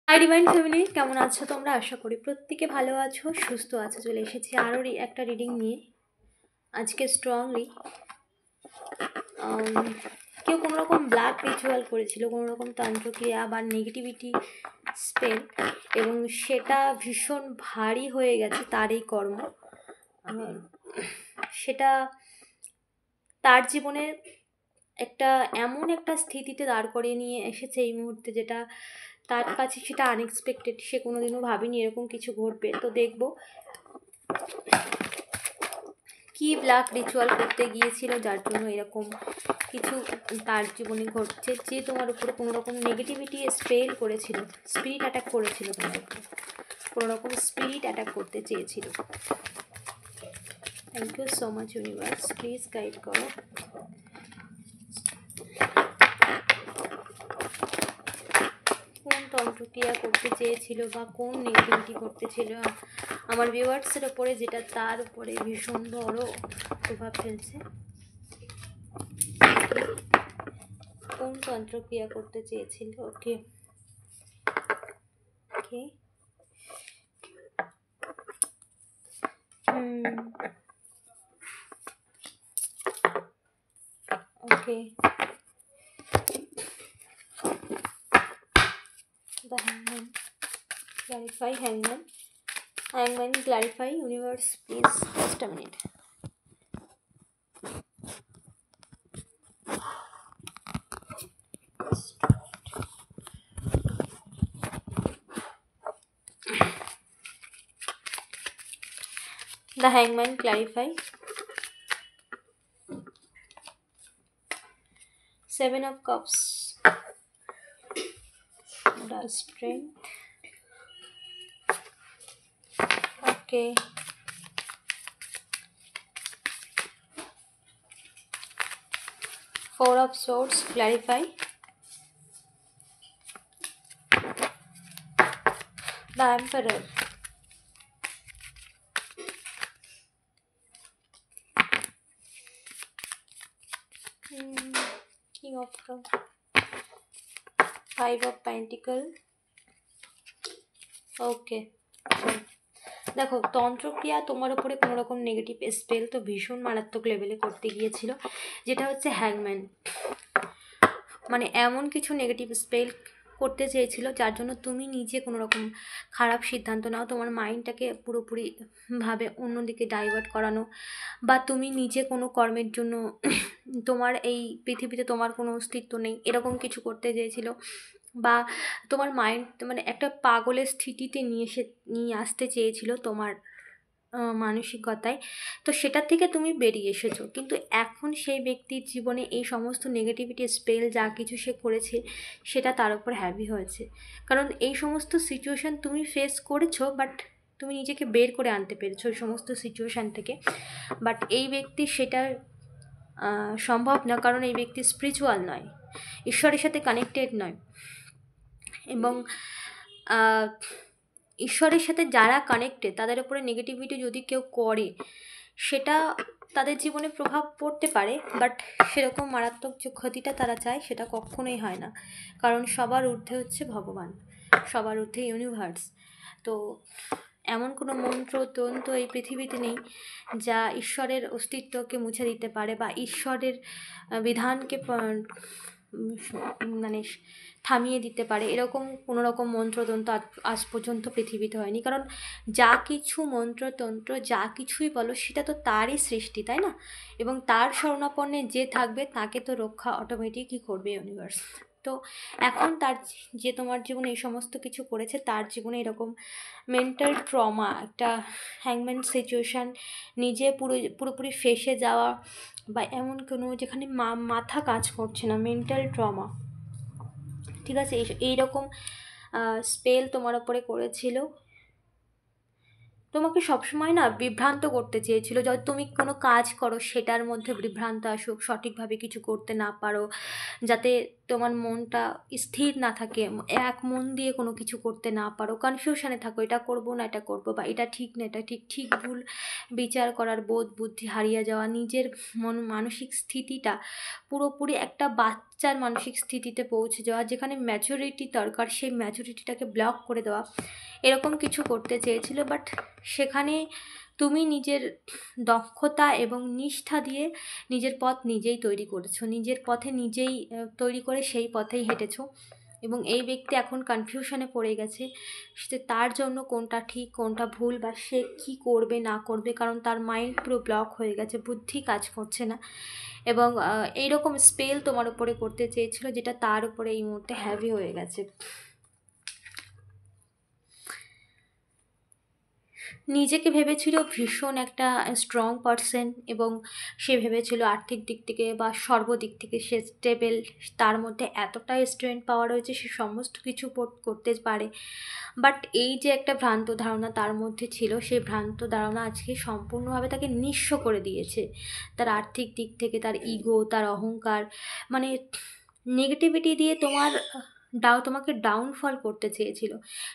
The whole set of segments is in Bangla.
হাই ডিভাইন ফ্যামিলি, কেমন আছো তোমরা? আশা করি প্রত্যেকে ভালো আছো, সুস্থ আছো। চলে এসেছি আরও একটা রিডিং নিয়ে। আজকে স্ট্রংলি কেউ কোনো রকম ব্ল্যাক রিচুয়াল করেছিল, কোনো রকম তন্ত্রক্রিয়া বা নেগেটিভিটি স্পেল, এবং সেটা ভীষণ ভারী হয়ে গেছে তার এই কর্ম। সেটা তার জীবনের এমন একটা স্থিতিতে দাঁড় করিয়ে নিয়ে এসেছে এই মুহূর্তে, যেটা তার কাছে সেটা আনএক্সপেক্টেড। সে কোনোদিনও ভাবেনি এরকম কিছু ঘটবে। তো দেখবো কি ব্ল্যাক রিচুয়াল করতে গিয়েছিল যার জন্য এরকম কিছু তার জীবনে ঘটছে। যে তোমার উপরে কোনো রকম নেগেটিভিটি স্পেল করেছিল, স্পিরিট অ্যাটাক করেছিল, তোমার উপরে কোনো রকম স্পিরিট অ্যাটাক করতে চেয়েছিল। Thank you so much universe, please guide করো। কোন তন্ত্রক্রিয়া করতে চেয়েছিল বা কোন নেগেটিভিটি করতেছিল আমার ভিউয়ার্সের ওপরে, যেটা তার উপরে ভীষণ বড় প্রভাব ফেলছে। কোন তন্ত্রক্রিয়া করতে চেয়েছিল? ওকে ওকে ওকে the hangman clarify, hangman clarify, universe please, just a minute. The hangman clarify. 7 of cups, the strength. Okay, 4 of swords clarify. The emperor. King of cups, 5 of pentacle. ওকে, দেখো তন্ত্রক্রিয়া তোমার উপরে কোনো রকম নেগেটিভ স্পেল তো ভীষণ মারাত্মক লেভেলে করতে গিয়েছিল, যেটা হচ্ছে হ্যাংম্যান। মানে এমন কিছু নেগেটিভ স্পেল করতে চেয়েছিল যার জন্য তুমি নিজে কোনো রকম খারাপ সিদ্ধান্ত নাও, তোমার মাইন্ডটাকে পুরোপুরিভাবে অন্যদিকে ডাইভার্ট করানো, বা তুমি নিজে কোনো কর্মের জন্য তোমার এই পৃথিবীতে তোমার কোনো অস্তিত্ব নেই এরকম কিছু করতে চেয়েছিল, বা তোমার মাইন্ড মানে একটা পাগলের স্থিতিতে নিয়ে আসতে চেয়েছিল তোমার মানসিকতায়। তো সেটার থেকে তুমি বেরিয়ে এসেছো, কিন্তু এখন সেই ব্যক্তির জীবনে এই সমস্ত নেগেটিভিটি স্পেল যা কিছু সে করেছে সেটা তার উপর হ্যাভি হয়েছে। কারণ এই সমস্ত সিচুয়েশান তুমি ফেস করেছো, বাট তুমি নিজেকে বের করে আনতে পেরেছো ওই সমস্ত সিচুয়েশান থেকে। বাট এই ব্যক্তি সেটা সম্ভব না, কারণ এই ব্যক্তি স্পিরিচুয়াল নয়, ঈশ্বরের সাথে কানেক্টেড নয়। এবং ঈশ্বরের সাথে যারা কানেক্টেড তাদের উপরে নেগেটিভিটি যদি কেউ করে, সেটা তাদের জীবনে প্রভাব পড়তে পারে, বাট সেরকম মারাত্মক যে ক্ষতিটা তারা চায় সেটা কখনোই হয় না। কারণ সবার ঊর্ধ্বে হচ্ছে ভগবান, সবার ঊর্ধ্বে ইউনিভার্স। তো এমন কোনো মন্ত্র তন্ত্র এই পৃথিবীতে নেই যা ঈশ্বরের অস্তিত্বকে মুছে দিতে পারে বা ঈশ্বরের বিধানকে মানে থামিয়ে দিতে পারে। এরকম কোনো রকম মন্ত্রতন্ত্র আজ পর্যন্ত পৃথিবীতে হয়নি, কারণ যা কিছু মন্ত্রতন্ত্র যা কিছুই বলো সেটা তো তারই সৃষ্টি, তাই না? এবং তার শরণাপন্নে যে থাকবে তাকে তো রক্ষা অটোমেটিকই করবে ইউনিভার্স। তো এখন তার যে তোমার জীবনে এই সমস্ত কিছু করেছে, তার জীবনে এরকম মেন্টাল ট্রমা, একটা হ্যাংম্যান সিচুয়েশান, নিজে পুরোপুরি ফেসে যাওয়া, বা এমন কোনো যেখানে মাথা কাজ করছে না, মেন্টাল ট্রমা, ঠিক আছে? এইরকম স্পেল তোমার ওপরে করেছিল। তোমাকে সবসময় না বিভ্রান্ত করতে চেয়েছিল, যত তুমি কোনো কাজ করো সেটার মধ্যে বিভ্রান্ত আসুক, সঠিকভাবে কিছু করতে না পারো, যাতে তোমার মনটা স্থির না থাকে, এক মন দিয়ে কোনো কিছু করতে না পারো, কনফিউশনে থাকো, এটা করবো না এটা করবো, বা এটা ঠিক না এটা ঠিক, ঠিক ভুল বিচার করার বোধ বুদ্ধি হারিয়ে যাওয়া, নিজের মানসিক স্থিতিটা পুরোপুরি একটা বাচ্চার মানসিক স্থিতিতে পৌঁছে যাওয়া, যেখানে ম্যাচুরিটি দরকার সেই ম্যাচুরিটিটাকে ব্লক করে দেওয়া, এরকম কিছু করতে চেয়েছিল। বাট সেখানে তুমি নিজের দক্ষতা এবং নিষ্ঠা দিয়ে নিজের পথ নিজেই তৈরি করেছো, নিজের পথে নিজেই তৈরি করে সেই পথেই হেঁটেছো। এবং এই ব্যক্তি এখন কনফিউশনে পড়ে গেছে সে তার জন্য কোনটা ঠিক কোনটা ভুল, বা সে কী করবে না করবে, কারণ তার মাইন্ড পুরো ব্লক হয়ে গেছে, বুদ্ধি কাজ করছে না। এবং এইরকম স্পেল তোমার উপরে করতে চেয়েছিল, যেটা তার উপরে এই মুহূর্তে হ্যাভি হয়ে গেছে। নিজেকে ভেবেছিল ভীষণ একটা স্ট্রং পারসন, এবং সে ভেবেছিল আর্থিক দিক থেকে বা সর্বদিক থেকে সে স্টেবল, তার মধ্যে এতটাই স্ট্রেংথ পাওয়া রয়েছে সে সমস্ত কিছু করতে পারে। বাট এই যে একটা ভ্রান্ত ধারণা তার মধ্যে ছিল, সেই ভ্রান্ত ধারণা আজকে সম্পূর্ণভাবে তাকে নিঃস্ব করে দিয়েছে। তার আর্থিক দিক থেকে, তার ইগো, তার অহংকার, মানে নেগেটিভিটি দিয়ে তোমাকে ডাউনফল করতে চেয়েছিল।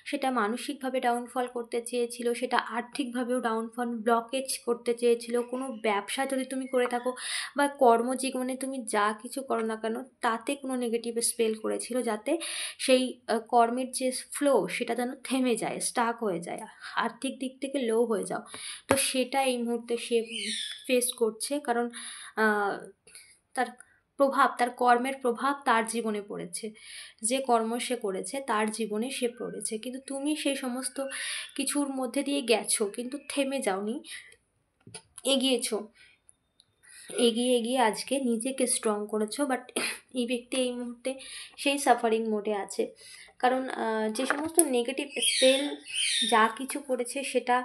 সেটা মানসিকভাবে ডাউনফল করতে চেয়েছিল, সেটা আর্থিকভাবেও ডাউনফল, ব্লকেজ করতে চেয়েছিল। কোনো ব্যবসা যদি তুমি করে থাকো বা কর্মজীবনে তুমি যা কিছু করো না কেন, তাতে কোনো নেগেটিভ স্পেল করেছিল, যাতে সেই কর্মের যে ফ্লো সেটা যেন থেমে যায়, স্টাক হয়ে যায়, আর্থিক দিক থেকে লো হয়ে যাও। তো সেটা এই মুহূর্তে সে ফেস করছে, কারণ তার তার কর্মের প্রভাব তার জীবনে পড়েছে, যে কর্ম সে করেছে তার জীবনে সে পড়েছে। কিন্তু তুমি সেই সমস্ত কিছুর মধ্যে দিয়ে গেছো, কিন্তু থেমে যাওনি, এগিয়েছো, এগিয়ে এগিয়ে আজকে নিজেকে স্ট্রং করেছো। বাট এই ব্যক্তি এই মুহূর্তে সেই সাফারিং মোডে আছে, কারণ যে সমস্ত নেগেটিভ স্পেল যা কিছু করেছে সেটা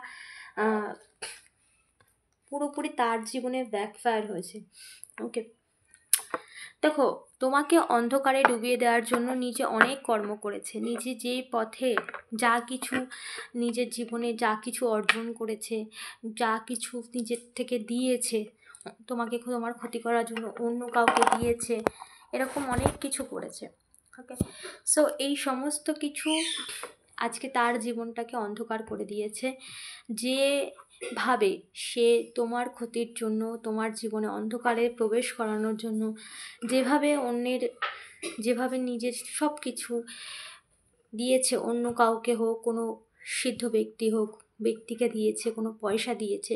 পুরোপুরি তার জীবনে ব্যাকফায়ার হয়েছে। ওকে, দেখো, তোমাকে অন্ধকারে ডুবিয়ে দেওয়ার জন্য নিজে অনেক কর্ম করেছে, নিজে যে পথে যা কিছু নিজের জীবনে যা কিছু অর্জন করেছে, যা কিছু নিজের থেকে দিয়েছে, তোমাকে তোমার ক্ষতি করার জন্য অন্য কাউকে দিয়েছে, এরকম অনেক কিছু করেছে। ওকে, সো এই সমস্ত কিছু আজকে তার জীবনটাকে অন্ধকার করে দিয়েছে। যেভাবে সে তোমার ক্ষতির জন্য, তোমার জীবনে অন্ধকারে প্রবেশ করানোর জন্য, যেভাবে নিজের সব কিছু দিয়েছে, অন্য কাউকে হোক, কোনো সিদ্ধ ব্যক্তি হোক, ব্যক্তিকে দিয়েছে, কোনো পয়সা দিয়েছে,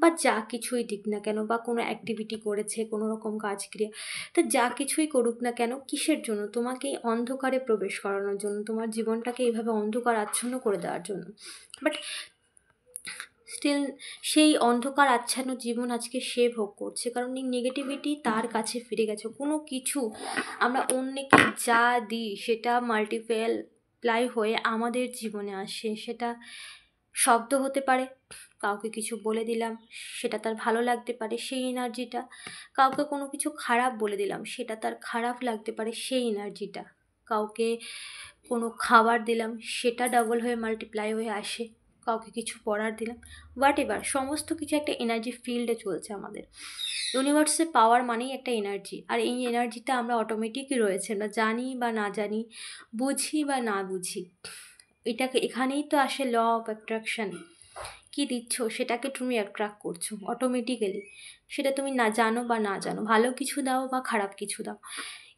বা যা কিছুই দিক না কেন, বা কোনো অ্যাক্টিভিটি করেছে, কোনো রকম কাজ ক্রিয়া, তো যা কিছুই করুক না কেন, কিসের জন্য? তোমাকে এই অন্ধকারে প্রবেশ করানোর জন্য, তোমার জীবনটাকে এইভাবে অন্ধকার আচ্ছন্ন করে দেওয়ার জন্য। বাট স্টিল সেই অন্ধকার আচ্ছন্ন জীবন আজকে সে ভোগ করছে, কারণ এই নেগেটিভিটি তার কাছে ফিরে গেছে। কোনো কিছু আমরা অন্যকে যা দিই সেটা মাল্টিপ্লাই হয়ে আমাদের জীবনে আসে। সেটা শব্দ হতে পারে, কাউকে কিছু বলে দিলাম, সেটা তার ভালো লাগতে পারে সেই এনার্জিটা, কাউকে কোনো কিছু খারাপ বলে দিলাম, সেটা তার খারাপ লাগতে পারে সেই এনার্জিটা, কাউকে কোনো খাবার দিলাম, সেটা ডাবল হয়ে মাল্টিপ্লাই হয়ে আসে, কাউকে কিছু পড়ার দিলাম, হোয়াট এভার, সমস্ত কিছু একটা এনার্জি ফিল্ডে চলছে আমাদের। ইউনিভার্সের পাওয়ার মানেই একটা এনার্জি, আর এই এনার্জিটা আমরা অটোমেটিকই রয়েছে, আমরা জানি বা না জানি, বুঝি বা না বুঝি, এখানেই তো আসে ল অফ অ্যাট্রাকশন। কী দিচ্ছ সেটাকে তুমি অ্যাট্রাক্ট করছো অটোমেটিক্যালি, সেটা তুমি না জানো বা না জানো, ভালো কিছু দাও বা খারাপ কিছু দাও।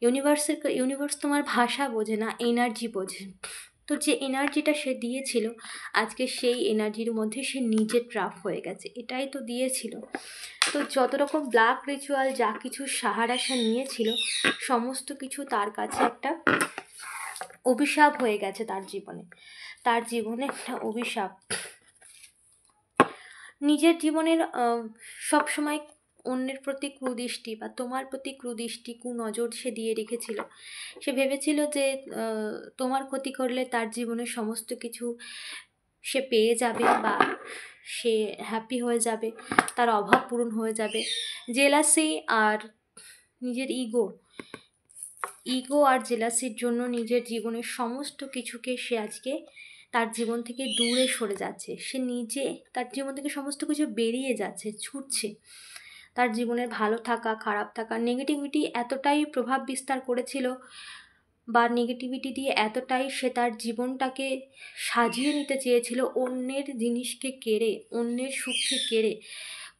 ইউনিভার্স তোমার ভাষা বোঝে না, এনার্জি বোঝে। তো যে এনার্জিটা সে দিয়েছিল, আজকে সেই এনার্জির মধ্যে সে নিজে ট্র্যাপ হয়ে গেছে, এটাই তো দিয়েছিল। তো যত রকম ব্ল্যাক রিচুয়াল যা কিছু সাহারা সে নিয়েছিল, সমস্ত কিছু তার কাছে একটা অভিশাপ হয়ে গেছে তার জীবনে একটা অভিশাপ। নিজের জীবনের সবসময় অন্যের প্রতি কুদৃষ্টি বা তোমার প্রতি কুদৃষ্টি, কুনজর সে দিয়ে রেখেছিল। সে ভেবেছিল যে তোমার ক্ষতি করলে তার জীবনের সমস্ত কিছু সে পেয়ে যাবে, বা সে হ্যাপি হয়ে যাবে, তার অভাব পূরণ হয়ে যাবে। জেলাসি আর নিজের ইগো আর জেলাসির জন্য নিজের জীবনের সমস্ত কিছুকে সে আজকে তার জীবন থেকে দূরে সরে যাচ্ছে, সে নিজে তার জীবন থেকে সমস্ত কিছু বেরিয়ে যাচ্ছে, ছুটছে। তার জীবনের ভালো থাকা খারাপ থাকা নেগেটিভিটি এতটাই প্রভাব বিস্তার করেছিল বা নেগেটিভিটি দিয়ে এতটাই সে তার জীবনটাকে সাজিয়ে নিতে চেয়েছিল, অন্যের জিনিসকে কেড়ে, অন্যের সুখকে কেড়ে।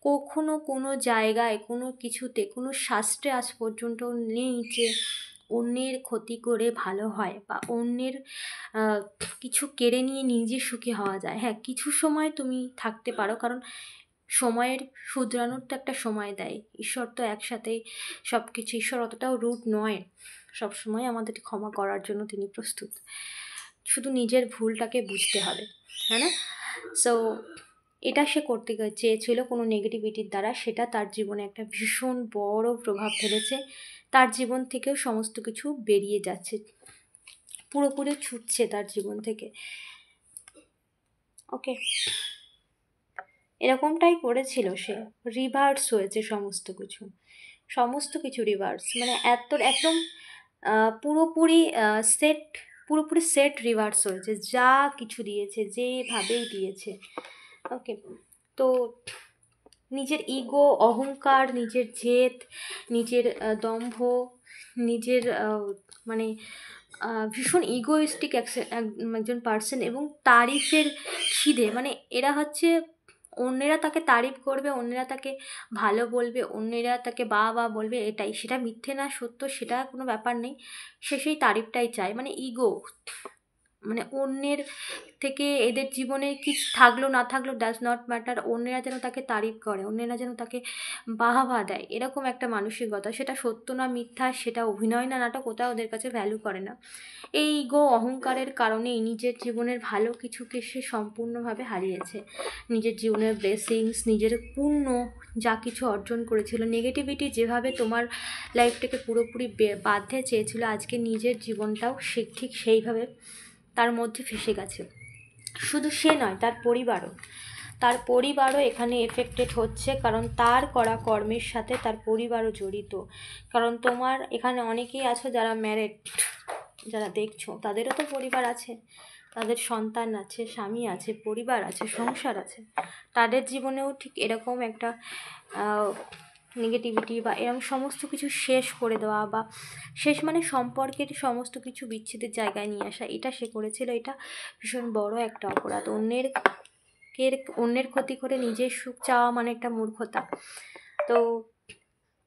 কখনো কোনো জায়গায় কোনো কিছুতে কোনো শাস্ত্রে আজ পর্যন্ত নেই যে অন্যের ক্ষতি করে ভালো হয় বা অন্যের কিছু কেড়ে নিয়ে নিজে সুখী হওয়া যায়। হ্যাঁ, কিছু সময় তুমি থাকতে পারো, কারণ সময়ের শুধরানোর তো একটা সময় দেয়। ঈশ্বর তো একসাথেই সব কিছু, ঈশ্বর অতটাও রুড নয়, সবসময় আমাদের ক্ষমা করার জন্য তিনি প্রস্তুত। শুধু নিজের ভুলটাকে বুঝতে হবে, হ্যাঁ না? সো এটা সে করতে চেয়েছিল কোনো নেগেটিভিটির দ্বারা, সেটা তার জীবনে একটা ভীষণ বড় প্রভাব ফেলেছে। তার জীবন থেকেও সমস্ত কিছু বেরিয়ে যাচ্ছে, পুরোপুরি ছুটছে তার জীবন থেকে। ওকে, এরকমটাই করেছিল সে, রিভার্স হয়েছে সমস্ত কিছু রিভার্স, মানে একদম পুরোপুরি সেট রিভার্স হয়েছে, যা কিছু দিয়েছে যেভাবেই দিয়েছে। ওকে, তো নিজের ইগো, অহংকার, নিজের জেদ, নিজের দম্ভ, নিজের মানে ভীষণ ইগোইস্টিক একজন পার্সন, এবং তারিফের খিদে। মানে এরা হচ্ছে, অন্যেরা তাকে তারিফ করবে, অন্যেরা তাকে ভালো বলবে, অন্যেরা তাকে বা বলবে, এটাই, সেটা মিথ্যে না সত্য সেটা কোনো ব্যাপার নেই, সে সেই তারিফটাই চায়। মানে ইগো, মানে অন্যের থেকে এদের জীবনে কি থাকলো না থাকলো ডাজ নট ম্যাটার, অন্যেরা যেন তাকে তারিফ করে, অন্যেরা যেন তাকে বাহবা দেয়, এরকম একটা মানসিকতা। সেটা সত্য না মিথ্যা, সেটা অভিনয় না নাটক, ওটা ওদের কাছে ভ্যালু করে না। এই ইগো অহংকারের কারণেই নিজের জীবনের ভালো কিছুকে সে সম্পূর্ণভাবে হারিয়েছে। নিজের জীবনের ব্লেসিংস, নিজের পূর্ণ যা কিছু অর্জন করেছিল, নেগেটিভিটি যেভাবে তোমার লাইফটাকে পুরোপুরি বাঁধতে চেয়েছিল, আজকে নিজের জীবনটাও সে ঠিক সেইভাবে তার মধ্যে ফেসে গেছে। শুধু সে নয়, তার পরিবারও এখানে এফেক্টেড হচ্ছে, কারণ তার করা কর্মের সাথে তার পরিবারও জড়িত। কারণ তোমার এখানে অনেকেই আছো যারা ম্যারেড, যারা দেখছো, তাদেরও তো পরিবার আছে, তাদের সন্তান আছে, স্বামী আছে, পরিবার আছে, সংসার আছে। তাদের জীবনেও ঠিক এরকম একটা নেগেটিভিটি বা এরকম সমস্ত কিছু শেষ করে দেওয়া, বা শেষ মানে সম্পর্কের সমস্ত কিছু বিচ্ছেদের জায়গায় নিয়ে আসা, এটা সে করেছিল। এটা ভীষণ বড় একটা অপরাধ। অন্যের ক্ষতি করে নিজের সুখ চাওয়া মানে একটা মূর্খতা। তো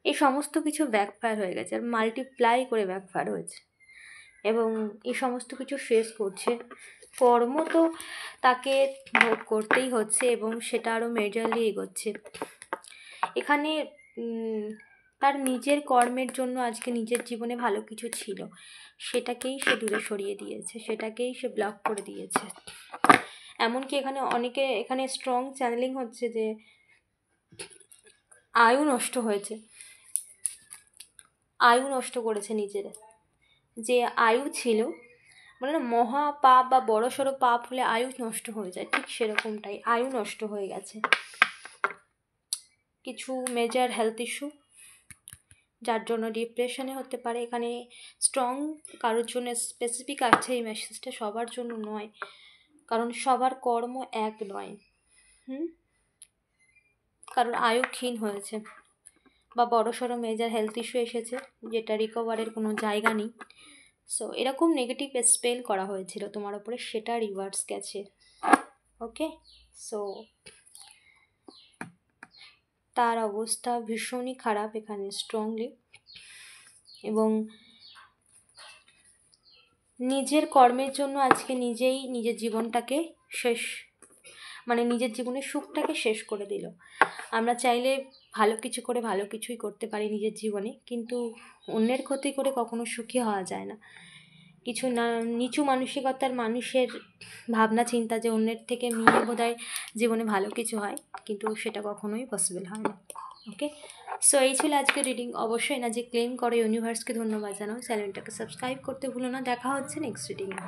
এই সমস্ত কিছু ব্যাকফায়ার হয়ে গেছে, আর মাল্টিপ্লাই করে ব্যাকফায়ার হয়েছে, এবং এই সমস্ত কিছু ফেস করছে। কর্ম তো তাকে ভোগ করতেই হচ্ছে, এবং সেটা আরও মেজরলি এগোচ্ছে। এখানে তার নিজের কর্মের জন্য আজকে নিজের জীবনে ভালো কিছু ছিল, সেটাকেই সে দূরে সরিয়ে দিয়েছে, সেটাকেই সে ব্লক করে দিয়েছে। এমনকি এখানে স্ট্রং চ্যানেলিং হচ্ছে যে আয়ু নষ্ট করেছে নিজের, যে আয়ু ছিল, মানে না মহা পাপ বা বড় সড়ো পাপ হলে আয়ু নষ্ট হয়ে যায়, ঠিক সেরকমটাই আয়ু নষ্ট হয়ে গেছে। কিছু মেজর হেলথ ইস্যু, যার জন্য ডিপ্রেশনে হতে পারে। এখানে স্ট্রং কারোর জন্য স্পেসিফিক আছে এই মেসেজটা, সবার জন্য নয়, কারণ সবার কর্ম এক নয়। কারণ আয়ু ক্ষীণ হয়েছে বা বড়সড় মেজর হেলথ ইস্যু এসেছে, যেটা রিকভারের কোনো জায়গা নেই। সো এরকম নেগেটিভ স্পেল করা হয়েছিল তোমার ওপরে, সেটা রিভার্স গেছে। ওকে, সো তার অবস্থা ভীষণই খারাপ এখানে স্ট্রংলি, এবং নিজের কর্মের জন্য আজকে নিজেই নিজের জীবনটাকে নিজের জীবনের সুখটাকে শেষ করে দিল। আমরা চাইলে ভালো কিছু করে ভালো কিছুই করতে পারি নিজের জীবনে, কিন্তু অন্যের ক্ষতি করে কখনো সুখী হওয়া যায় না। কিছু না নিচু মানসিকতার মানুষের ভাবনা চিন্তা যে অন্যের থেকে নিয়ে বোধহয় জীবনে ভালো কিছু হয়, কিন্তু সেটা কখনোই পসিবল হয় না। ওকে, সো এই ছিল আজকের রিডিং। অবশ্যই না যে ক্লেম করো, ইউনিভার্সকে ধন্যবাদ জানাও, চ্যানেলটাকে সাবস্ক্রাইব করতে ভুলো না। দেখা হচ্ছে নেক্সট রিডিংয়ে।